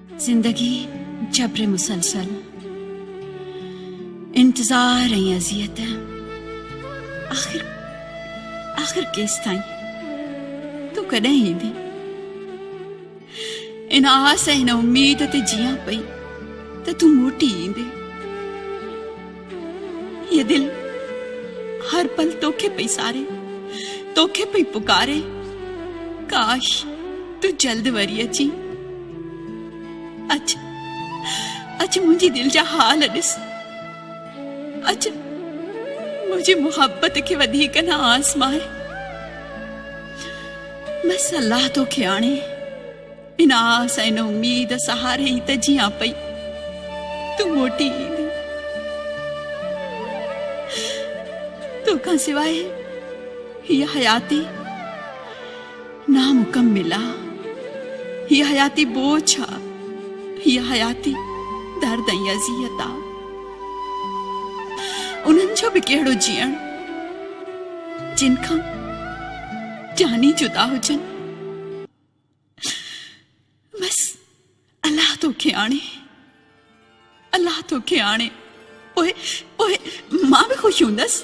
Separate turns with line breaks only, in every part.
जिंदगी जबर मुसलसल, इंतजार ऐं अज़ियत, आखिर आखिर केस ताईं तू कॾहिं ईंदी? इन आस ऐं इन उम्मीद ते जियां पई त तू मोटी ईंदे। ये दिल हर पल तोखे पई सारे, तोखे पई पुकारे, काश तू जल्द वरी अची। अच मुझी दिल जा हाल ॾिस, अच मुझी मोहब्बत के वधीक न आसमाए। बस अल्लाह तो खे आणे, इन आस इन उम्मीद सहारे ही त जियां पई तू मोटी ईंदी। तोखां सिवाय हीअ हयाती नामुकम्मिला, हीअ हयाती बोझ आ, हीअ हयाती दर्द ऐं अज़ियत आ। उन्हनि जो बि कहिड़ो जीअण जिन खां जानी जुदा हुजनि। बस अल्लाह तोखे आणे, अल्लाह तोखे आणे। पोइ पोइ मां बि ख़ुशि हूंदसि,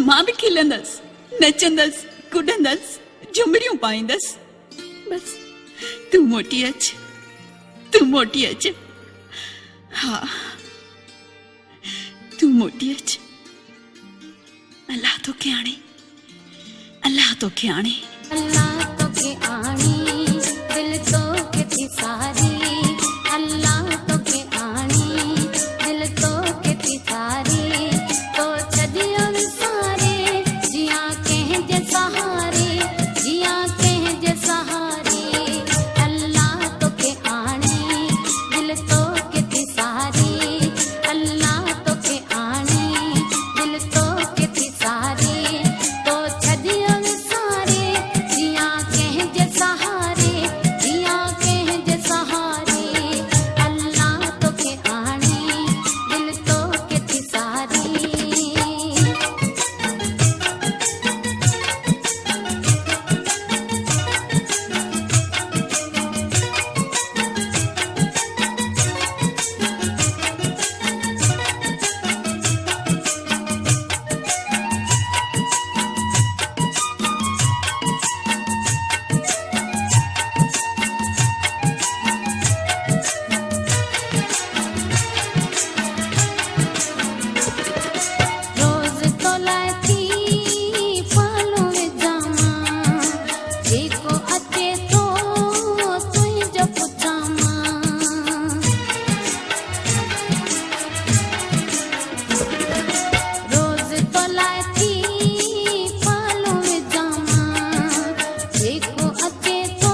मां बि खिलंदसि, नचंदसि, कुॾंदसि, झुमरियूं पाईंदसि। बस तू मोटी अच, तू मोटी अच, हाँ तू मोटी अच। अल्लाह तोखे आणे, अल्लाह तोखे आणे,
अल्लाह तोखे आणे, दिल तोखे थी सारी। अल्लाह तोखे आणे, दिल तोखे थी सारी। तो छॾियो विसारे, जियां कंहिंजे सहारे, जियां कंहिंजे सहारे। अल्लाह तोखे आणे, दिल तोखे थी सारी। अल्लाह तोखे आणे, दिल तोखे थी सारी। तो छॾियो विसारे, जियां कंहिंजे सहारे, जियां कंहिंजे सहारे। अल्लाह तोखे आणे, दिल तोखे थी सारी। रोज़ तोलाए थी पालूं विझां, जेको अचे तो तुंहिंजो पुछां मां। रोज़ तोलाए थी पालूं विझां, जेको अचे तो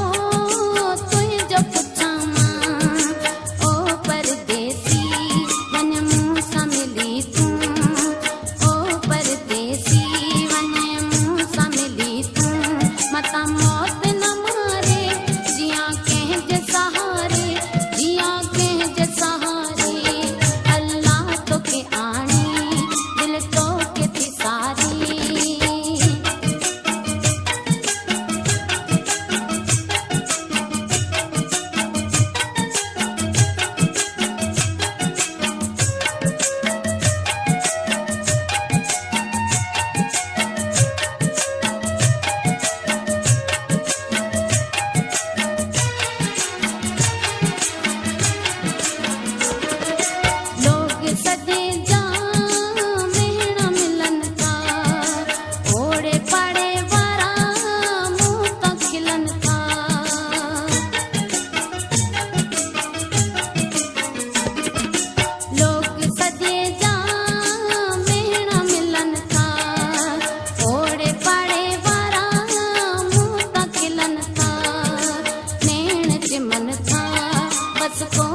तुंहिंजो पुछां मां। ओ परदेसी वञ मूं सां मिली तूं, ओ परदेसी वञ मूं सां मिली तूं। मतां मौत न मारे, जियां कंहिंजे सहारे, जियां कंहिंजे सहारे। अल्लाह तोखे आणे, दिल तोखे थी सारी। लोग सदे जा मेहणा मिलन था, ओड़े पाड़े वारा मुंह तां खिलन था। लोग सदे जा मेहणा मिलन था, ओड़े पाड़े वारा मुंह तां खिलन था। नैण चिमन था, बस को